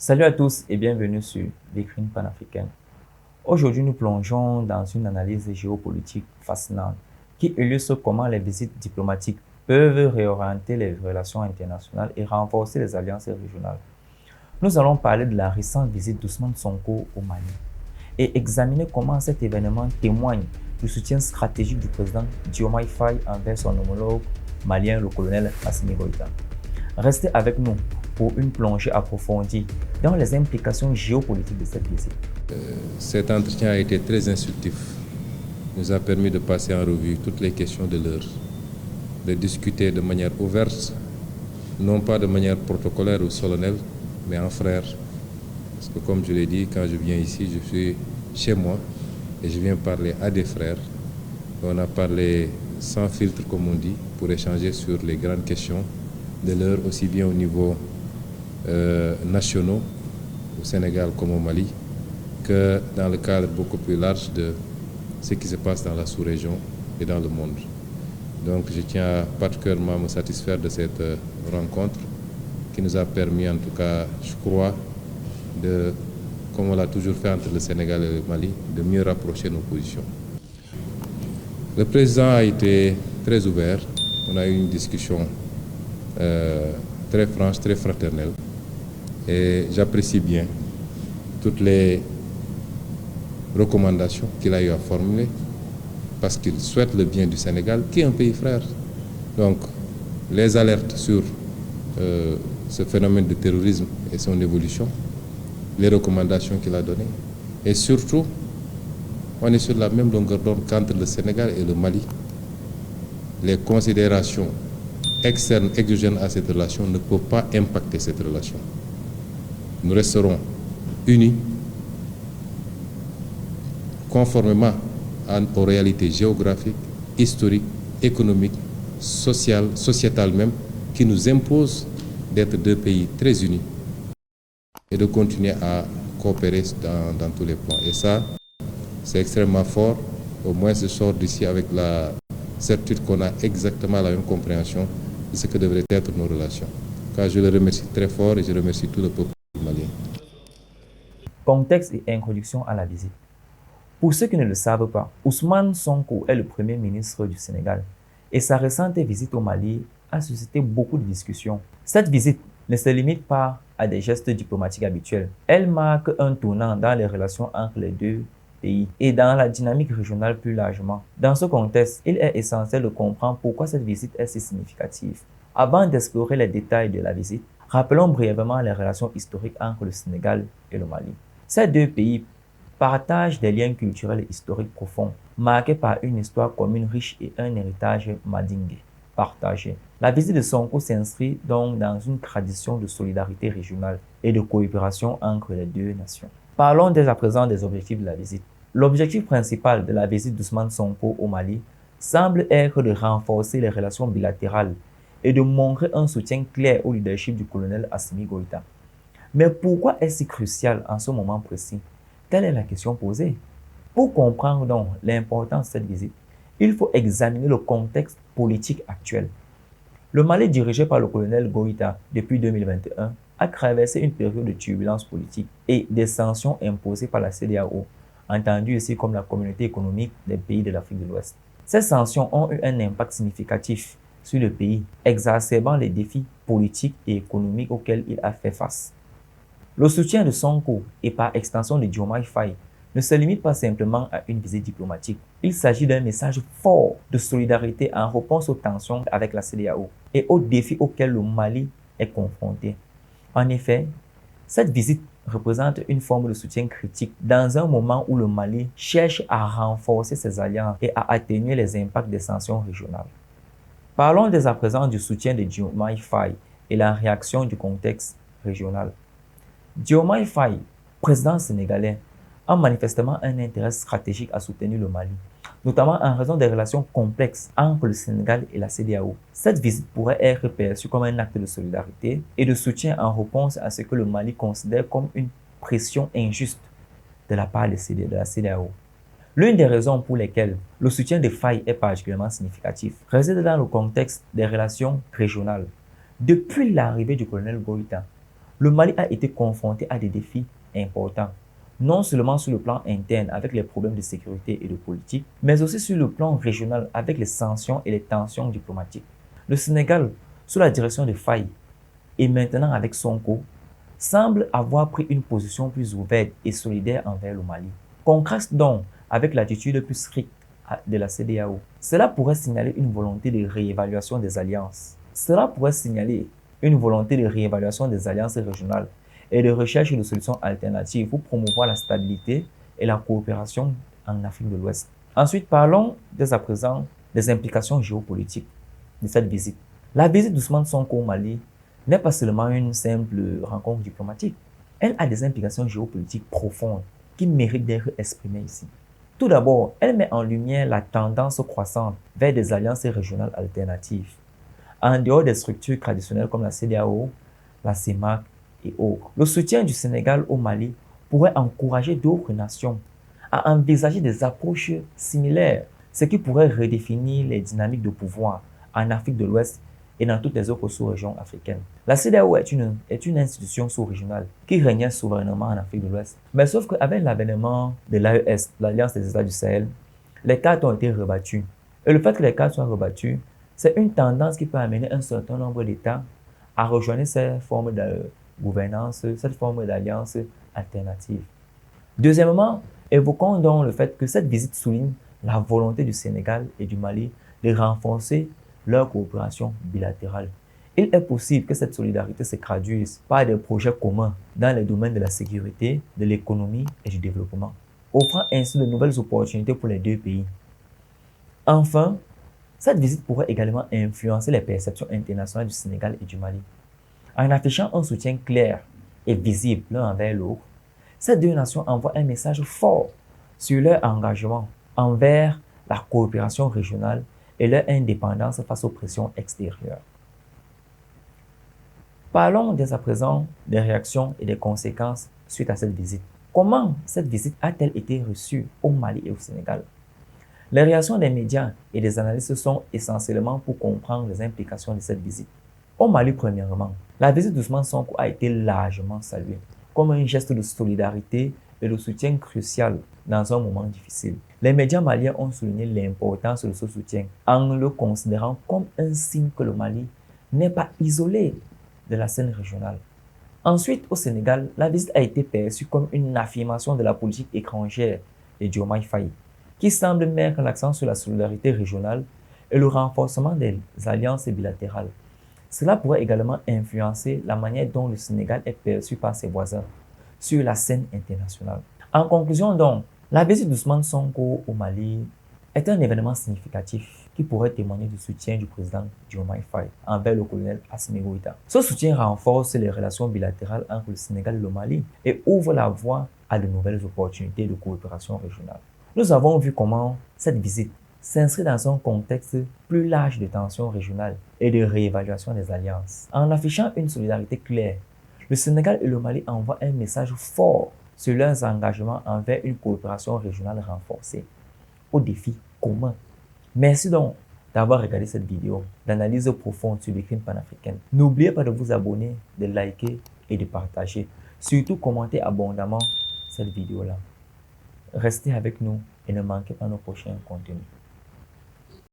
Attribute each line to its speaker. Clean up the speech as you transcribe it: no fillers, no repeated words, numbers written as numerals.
Speaker 1: Salut à tous et bienvenue sur Vitrine panafricaine. Aujourd'hui, nous plongeons dans une analyse géopolitique fascinante qui illustre comment les visites diplomatiques peuvent réorienter les relations internationales et renforcer les alliances régionales. Nous allons parler de la récente visite d'Ousmane Sonko au Mali et examiner comment cet événement témoigne du soutien stratégique du président Diomaye Faye envers son homologue malien, le colonel Assimi Goïta. Restez avec nous pour une plongée approfondie dans les implications géopolitiques de cette visite.
Speaker 2: Cet entretien a été très instructif. Il nous a permis de passer en revue toutes les questions de l'heure, de discuter de manière ouverte, non pas de manière protocolaire ou solennelle, mais en frère. Parce que comme je l'ai dit, quand je viens ici, je suis chez moi et je viens parler à des frères. On a parlé sans filtre, comme on dit, pour échanger sur les grandes questions de l'heure, aussi bien au niveau nationaux, au Sénégal comme au Mali, que dans le cadre beaucoup plus large de ce qui se passe dans la sous-région et dans le monde. Donc je tiens particulièrement à me satisfaire de cette rencontre qui nous a permis, en tout cas, je crois, de, comme on l'a toujours fait entre le Sénégal et le Mali, de mieux rapprocher nos positions. Le président a été très ouvert. On a eu une discussion très franche, très fraternelle. Et j'apprécie bien toutes les recommandations qu'il a eu à formuler parce qu'il souhaite le bien du Sénégal, qui est un pays frère. Donc, les alertes sur ce phénomène de terrorisme et son évolution, les recommandations qu'il a données, et surtout, on est sur la même longueur d'onde qu'entre le Sénégal et le Mali. Les considérations externes, exogènes à cette relation ne peuvent pas impacter cette relation. Nous resterons unis conformément aux réalités géographiques, historiques, économiques, sociales, sociétales même, qui nous imposent d'être deux pays très unis et de continuer à coopérer dans tous les plans. Et ça, c'est extrêmement fort. Au moins, je sors d'ici avec la certitude qu'on a exactement la même compréhension de ce que devraient être nos relations. Car je le remercie très fort et je remercie tout le peuple malien.
Speaker 1: Contexte et introduction à la visite. Pour ceux qui ne le savent pas, Ousmane Sonko est le premier ministre du Sénégal et sa récente visite au Mali a suscité beaucoup de discussions. Cette visite ne se limite pas à des gestes diplomatiques habituels. Elle marque un tournant dans les relations entre les deux pays et dans la dynamique régionale plus largement. Dans ce contexte, il est essentiel de comprendre pourquoi cette visite est si significative. Avant d'explorer les détails de la visite, rappelons brièvement les relations historiques entre le Sénégal et le Mali. Ces deux pays partagent des liens culturels et historiques profonds, marqués par une histoire commune riche et un héritage mandingue partagé. La visite de Sonko s'inscrit donc dans une tradition de solidarité régionale et de coopération entre les deux nations. Parlons dès à présent des objectifs de la visite. L'objectif principal de la visite d'Ousmane Sonko au Mali semble être de renforcer les relations bilatérales et de montrer un soutien clair au leadership du colonel Assimi Goïta. Mais pourquoi est-ce si crucial en ce moment précis? Telle est la question posée. Pour comprendre donc l'importance de cette visite, il faut examiner le contexte politique actuel. Le Mali, dirigé par le colonel Goïta depuis 2021, a traversé une période de turbulence politique et des sanctions imposées par la CEDEAO, entendue ici comme la communauté économique des pays de l'Afrique de l'Ouest. Ces sanctions ont eu un impact significatif sur le pays, exacerbant les défis politiques et économiques auxquels il a fait face. Le soutien de Sonko et par extension de Diomaye Faye ne se limite pas simplement à une visite diplomatique. Il s'agit d'un message fort de solidarité en réponse aux tensions avec la CEDEAO et aux défis auxquels le Mali est confronté. En effet, cette visite représente une forme de soutien critique dans un moment où le Mali cherche à renforcer ses alliances et à atténuer les impacts des sanctions régionales. Parlons dès à présent du soutien de Diomaye Faye et la réaction du contexte régional. Diomaye Faye, président sénégalais, a manifestement un intérêt stratégique à soutenir le Mali, notamment en raison des relations complexes entre le Sénégal et la CEDEAO. Cette visite pourrait être perçue comme un acte de solidarité et de soutien en réponse à ce que le Mali considère comme une pression injuste de la part de la CEDEAO. L'une des raisons pour lesquelles le soutien de Faye est particulièrement significatif réside dans le contexte des relations régionales. Depuis l'arrivée du colonel Goïta, le Mali a été confronté à des défis importants, non seulement sur le plan interne avec les problèmes de sécurité et de politique, mais aussi sur le plan régional avec les sanctions et les tensions diplomatiques. Le Sénégal, sous la direction de Faye et maintenant avec Sonko, semble avoir pris une position plus ouverte et solidaire envers le Mali. Contraste donc avec l'attitude plus stricte de la CEDEAO. Cela pourrait signaler une volonté de réévaluation des alliances. Cela pourrait signaler une volonté de réévaluation des alliances régionales et de recherche de solutions alternatives pour promouvoir la stabilité et la coopération en Afrique de l'Ouest. Ensuite, parlons dès à présent des implications géopolitiques de cette visite. La visite d'Ousmane Sonko au Mali n'est pas seulement une simple rencontre diplomatique. Elle a des implications géopolitiques profondes qui méritent d'être exprimées ici. Tout d'abord, elle met en lumière la tendance croissante vers des alliances régionales alternatives, en dehors des structures traditionnelles comme la CEDEAO, la CEMAC et autres. Le soutien du Sénégal au Mali pourrait encourager d'autres nations à envisager des approches similaires, ce qui pourrait redéfinir les dynamiques de pouvoir en Afrique de l'Ouest et dans toutes les autres sous-régions africaines. La CEDEAO est une institution sous-régionale qui régnait souverainement en Afrique de l'Ouest. Mais sauf qu'avec l'avènement de l'AES, l'Alliance des États du Sahel, les cartes ont été rebattues. Et le fait que les cartes soient rebattues, c'est une tendance qui peut amener un certain nombre d'États à rejoindre cette forme de gouvernance, cette forme d'alliance alternative. Deuxièmement, évoquons donc le fait que cette visite souligne la volonté du Sénégal et du Mali de renforcer leur coopération bilatérale. Il est possible que cette solidarité se traduise par des projets communs dans les domaines de la sécurité, de l'économie et du développement, offrant ainsi de nouvelles opportunités pour les deux pays. Enfin, cette visite pourrait également influencer les perceptions internationales du Sénégal et du Mali. En affichant un soutien clair et visible l'un envers l'autre, ces deux nations envoient un message fort sur leur engagement envers la coopération régionale et leur indépendance face aux pressions extérieures. Parlons dès à présent des réactions et des conséquences suite à cette visite. Comment cette visite a-t-elle été reçue au Mali et au Sénégal? Les réactions des médias et des analystes sont essentiellement pour comprendre les implications de cette visite. Au Mali, premièrement, la visite d'Ousmane Sonko a été largement saluée comme un geste de solidarité et de soutien crucial dans un moment difficile. Les médias maliens ont souligné l'importance de ce soutien en le considérant comme un signe que le Mali n'est pas isolé de la scène régionale. Ensuite, au Sénégal, la visite a été perçue comme une affirmation de la politique étrangère de Diomaye Faye, qui semble mettre l'accent sur la solidarité régionale et le renforcement des alliances bilatérales. Cela pourrait également influencer la manière dont le Sénégal est perçu par ses voisins sur la scène internationale. En conclusion donc, la visite d'Ousmane Sonko au Mali est un événement significatif qui pourrait témoigner du soutien du président Diomaye Faye envers le colonel Assimi Goïta. Ce soutien renforce les relations bilatérales entre le Sénégal et le Mali et ouvre la voie à de nouvelles opportunités de coopération régionale. Nous avons vu comment cette visite s'inscrit dans un contexte plus large de tensions régionales et de réévaluation des alliances. En affichant une solidarité claire, le Sénégal et le Mali envoient un message fort sur leurs engagements envers une coopération régionale renforcée aux défis communs. Merci donc d'avoir regardé cette vidéo d'analyse profonde sur les crimes panafricains. N'oubliez pas de vous abonner, de liker et de partager. Surtout, commentez abondamment cette vidéo-là. Restez avec nous et ne manquez pas nos prochains contenus.